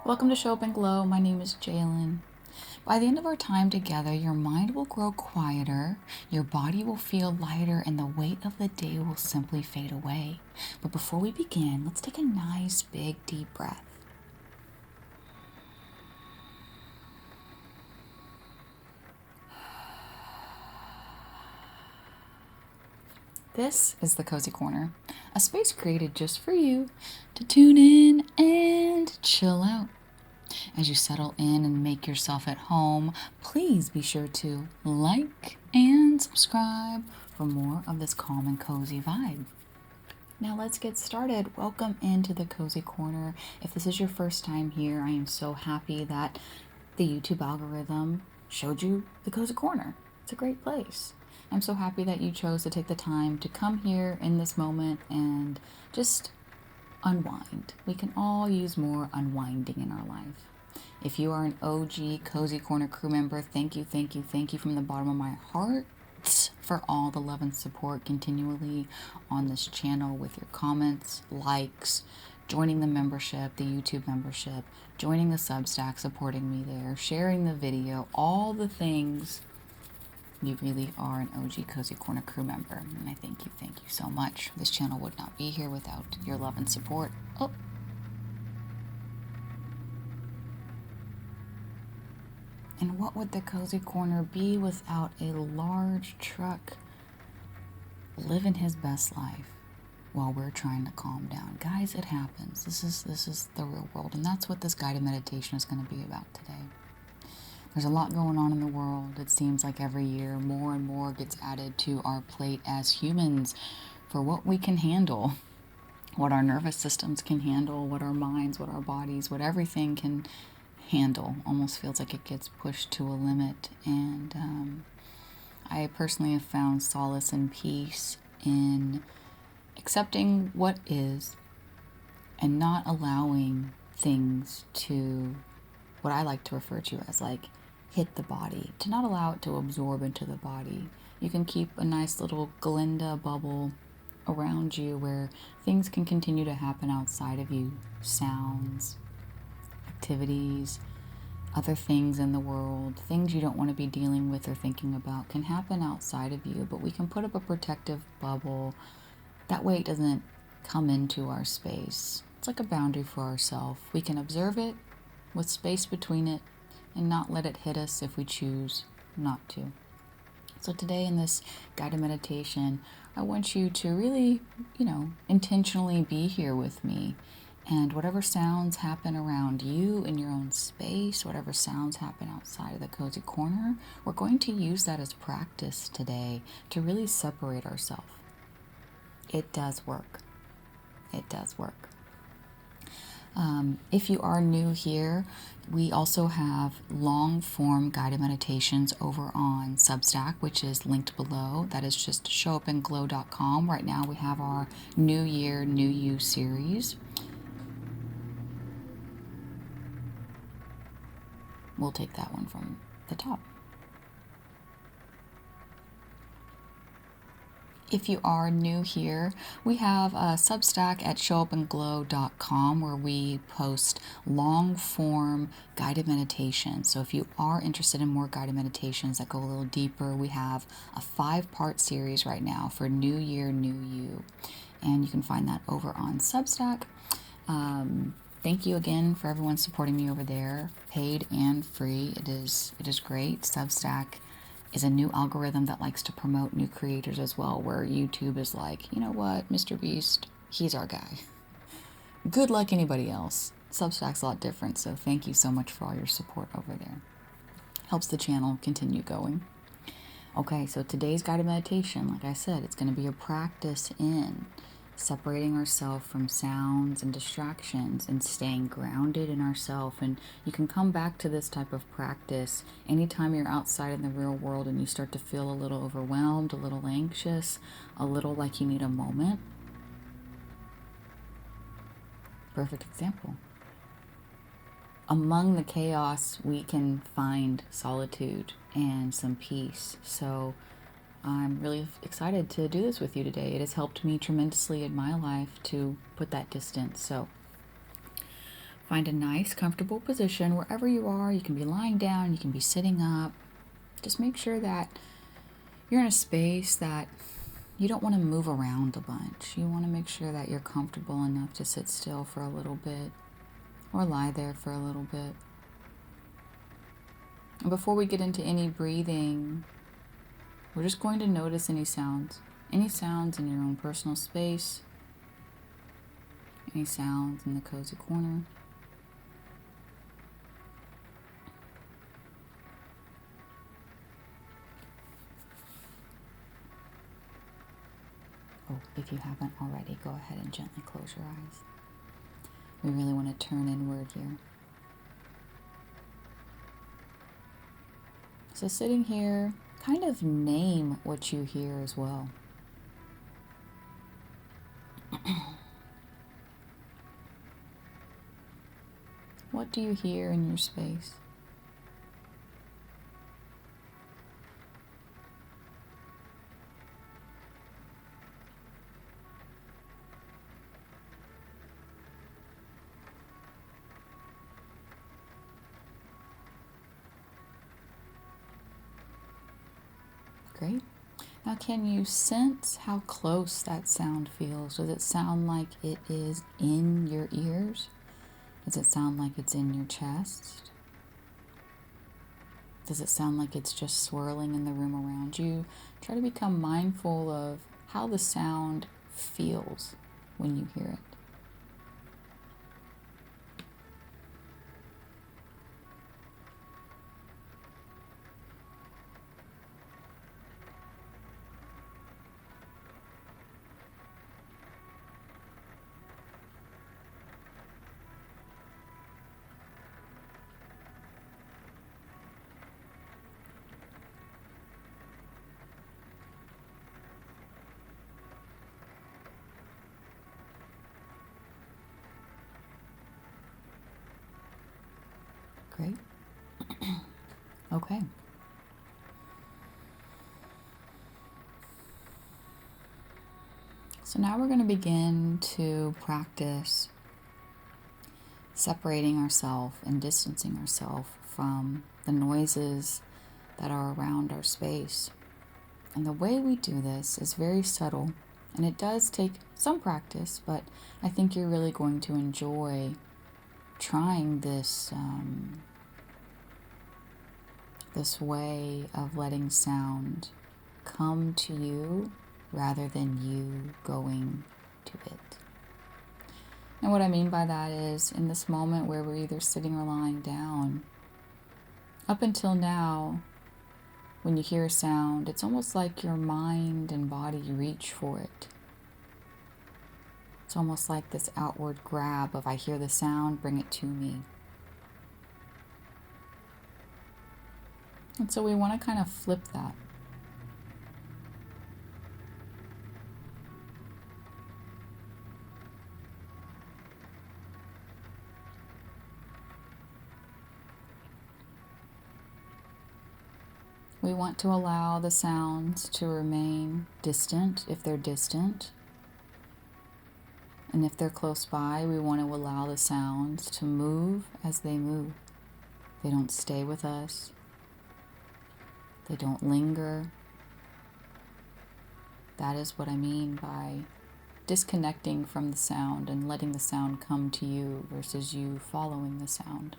Welcome to Show Up and Glow. My name is Jalen. By the end of our time together, your mind will grow quieter, your body will feel lighter, and the weight of the day will simply fade away. But before we begin, let's take a nice, big, deep breath. This is the Cozy Corner, a space created just for you to tune in and chill out. As you settle in and make yourself at home, please be sure to like and subscribe for more of this calm and cozy vibe. Now let's get started. Welcome into the Cozy Corner. If this is your first time here, I am so happy that the YouTube algorithm showed you the Cozy Corner. It's a great place. I'm so happy that you chose to take the time to come here in this moment and just unwind. We can all use more unwinding in our life. If you are an OG Cozy Corner crew member, thank you from the bottom of my heart for all the love and support continually on this channel with your comments, likes, joining the membership, the YouTube membership, joining the Substack, supporting me there, sharing the video, all the things. You really are an OG Cozy Corner crew member, and I thank you so much. This channel would not be here without your love and support. And what would the Cozy Corner be without a large truck living his best life while we're trying to calm down? Guys, it happens. This is the real world, and that's what this guided meditation is going to be about today. There's a lot going on in the world. It seems like every year more and more gets added to our plate as humans for what we can handle, what our nervous systems can handle, what our minds, what our bodies, what everything can handle. Almost feels like it gets pushed to a limit. And I personally have found solace and peace in accepting what is and not allowing things to, what I like to refer to as like, hit the body, to not allow it to absorb into the body. You can keep a nice little Glinda bubble around you where things can continue to happen outside of you. Sounds, activities, other things in the world, things you don't want to be dealing with or thinking about can happen outside of you, but we can put up a protective bubble. That way it doesn't come into our space. It's like a boundary for ourselves. We can observe it with space between it and not let it hit us if we choose not to. So today in this guided meditation, I want you to really, intentionally be here with me. And whatever sounds happen around you in your own space, whatever sounds happen outside of the Cozy Corner, we're going to use that as practice today to really separate ourselves. It does work. It does work. If you are new here, we also have long-form guided meditations over on Substack, which is linked below. That is just showupandglow.com. Right now we have our New Year, New You series. We'll take that one from the top. If you are new here, we have a Substack at showupandglow.com where we post long-form guided meditations. So if you are interested in more guided meditations that go a little deeper, we have a 5-part series right now for New Year, New You. And you can find that over on Substack. Thank you again for everyone supporting me over there, paid and free. It is great. Substack is a new algorithm that likes to promote new creators as well, where YouTube is like, you know what, Mr. Beast, he's our guy. Good like anybody else. Substack's a lot different, so thank you so much for all your support over there. Helps the channel continue going. Okay, so today's guided meditation, like I said, it's going to be a practice in separating ourselves from sounds and distractions and staying grounded in ourselves. And you can come back to this type of practice anytime you're outside in the real world and you start to feel a little overwhelmed, a little anxious, a little like you need a moment. Perfect example. Among the chaos, we can find solitude and some peace. So I'm really excited to do this with you today. It has helped me tremendously in my life to put that distance. So Find a nice, comfortable position wherever you are. You can be lying down, you can be sitting up. Just make sure that you're in a space that you don't want to move around a bunch. You want to make sure that you're comfortable enough to sit still for a little bit or lie there for a little bit. And before we get into any breathing, we're just going to notice any sounds in your own personal space, any sounds in the cozy corner. Oh, if you haven't already, go ahead and gently close your eyes. We really want to turn inward here. So sitting here, kind of name what you hear as well. What do you hear in your space? Great. Now, can you sense how close that sound feels? Does it sound like it is in your ears? Does it sound like it's in your chest? Does it sound like it's just swirling in the room around you? Try to become mindful of how the sound feels when you hear it. Great. Okay. So now we're going to begin to practice separating ourselves and distancing ourselves from the noises that are around our space. And the way we do this is very subtle, and it does take some practice, but I think you're really going to enjoy trying this this way of letting sound come to you rather than you going to it. And what I mean by that is, in this moment where we're either sitting or lying down, up until now, when you hear a sound, it's almost like your mind and body reach for it. It's almost like this outward grab of, I hear the sound, bring it to me. And so we want to kind of flip that. We want to allow the sounds to remain distant if they're distant. And if they're close by, we want to allow the sounds to move as they move. They don't stay with us. They don't linger. That is what I mean by disconnecting from the sound and letting the sound come to you versus you following the sound.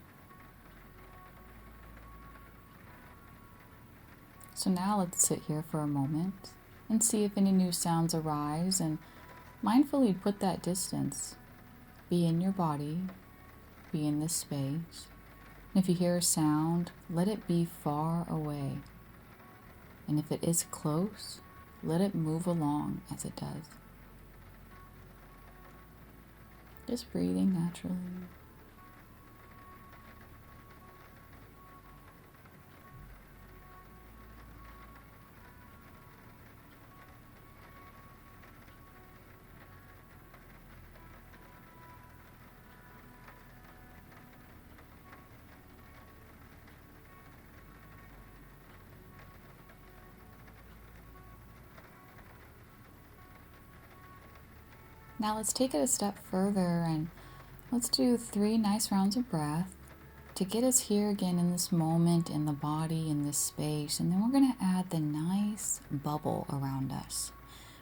So now let's sit here for a moment and see if any new sounds arise, and mindfully put that distance. Be in your body, be in this space. And if you hear a sound, let it be far away. And if it is close, let it move along as it does. Just breathing naturally. Now let's take it a step further and Let's do 3 nice rounds of breath to get us here again in this moment, in the body, in this space. And then we're going to add the nice bubble around us,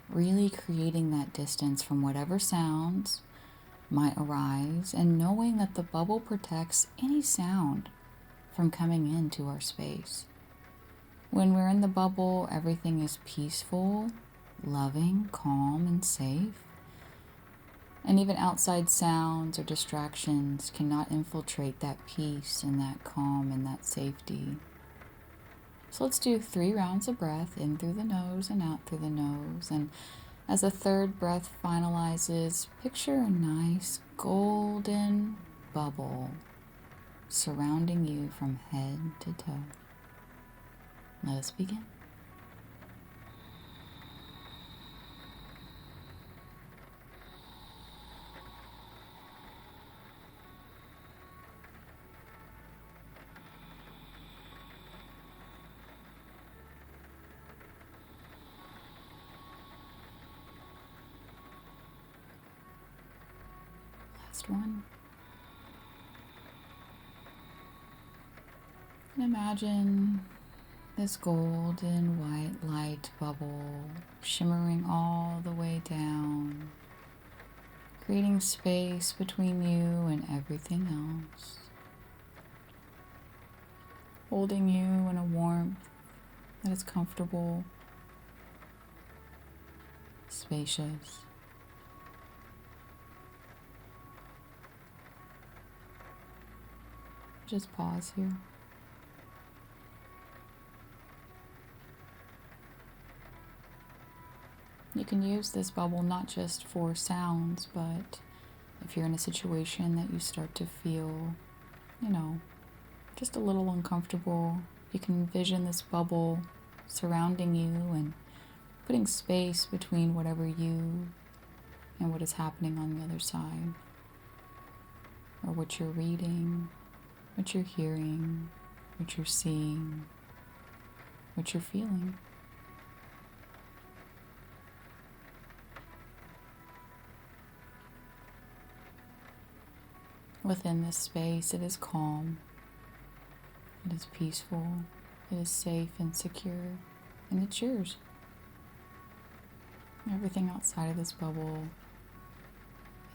really creating that distance from whatever sounds might arise, and knowing that the bubble protects any sound from coming into our space. When we're in the bubble, everything is peaceful, loving, calm, and safe. And even outside sounds or distractions cannot infiltrate that peace and that calm and that safety. So let's do 3 rounds of breath, in through the nose and out through the nose. And as the third breath finalizes, picture a nice golden bubble surrounding you from head to toe. Let us begin. Last one. And imagine this golden white light bubble shimmering all the way down, creating space between you and everything else, holding you in a warmth that is comfortable, spacious. Just pause here. You can use this bubble not just for sounds, but if you're in a situation that you start to feel, just a little uncomfortable, you can envision this bubble surrounding you and putting space between whatever you and what is happening on the other side, or what you're reading, what you're hearing, what you're seeing, what you're feeling. Within this space, it is calm, it is peaceful, it is safe and secure, and it's yours. Everything outside of this bubble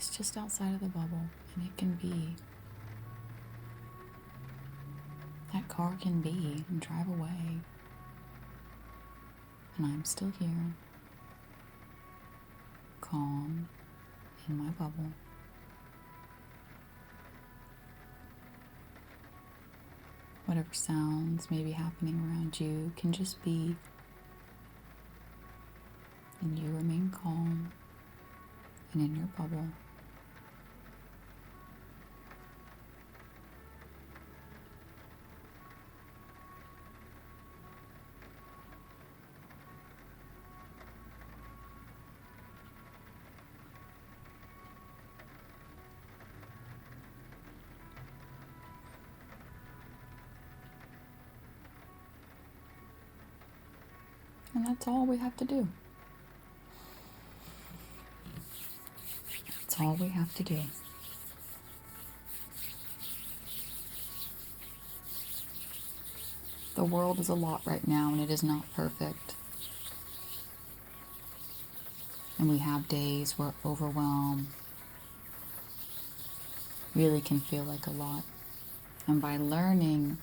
is just outside of the bubble, and it can be. That car can be and drive away, and I'm still here, calm in my bubble. Whatever sounds may be happening around you can just be, and you remain calm and in your bubble. And that's all we have to do. That's all we have to do. The world is a lot right now, and it is not perfect. And we have days where overwhelm really can feel like a lot. And by learning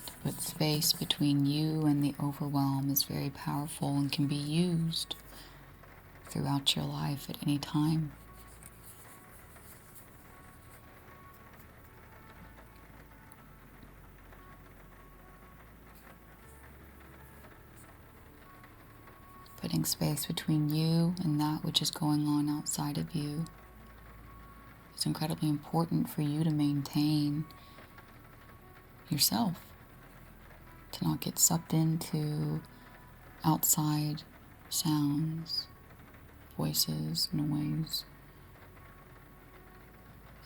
to put space between you and the overwhelm is very powerful and can be used throughout your life at any time. Putting space between you and that which is going on outside of you is incredibly important for you to maintain yourself, to not get sucked into outside sounds, voices, noise,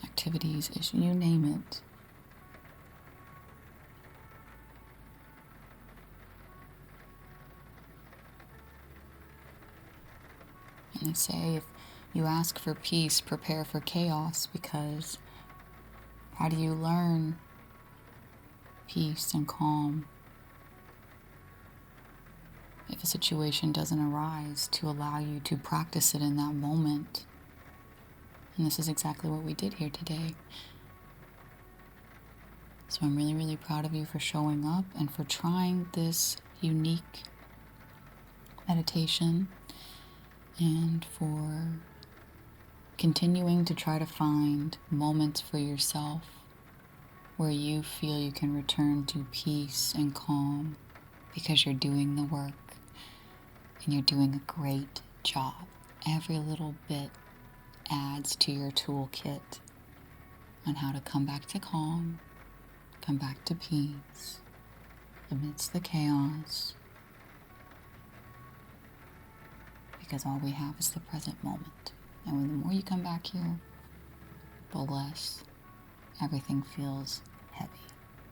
activities, you name it. And they say if You ask for peace, prepare for chaos, because how do you learn peace and calm if a situation doesn't arise to allow you to practice it in that moment? And this is exactly what we did here today. So I'm really, really proud of you for showing up and for trying this unique meditation, and for continuing to try to find moments for yourself where you feel you can return to peace and calm, because you're doing the work and you're doing a great job. Every little bit adds to your toolkit on how to come back to calm, come back to peace amidst the chaos, because all we have is the present moment. And the more you come back here, the less everything feels heavy.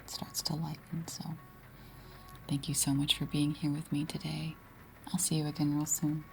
It starts to lighten. So thank you so much for being here with me today. I'll see you again real soon.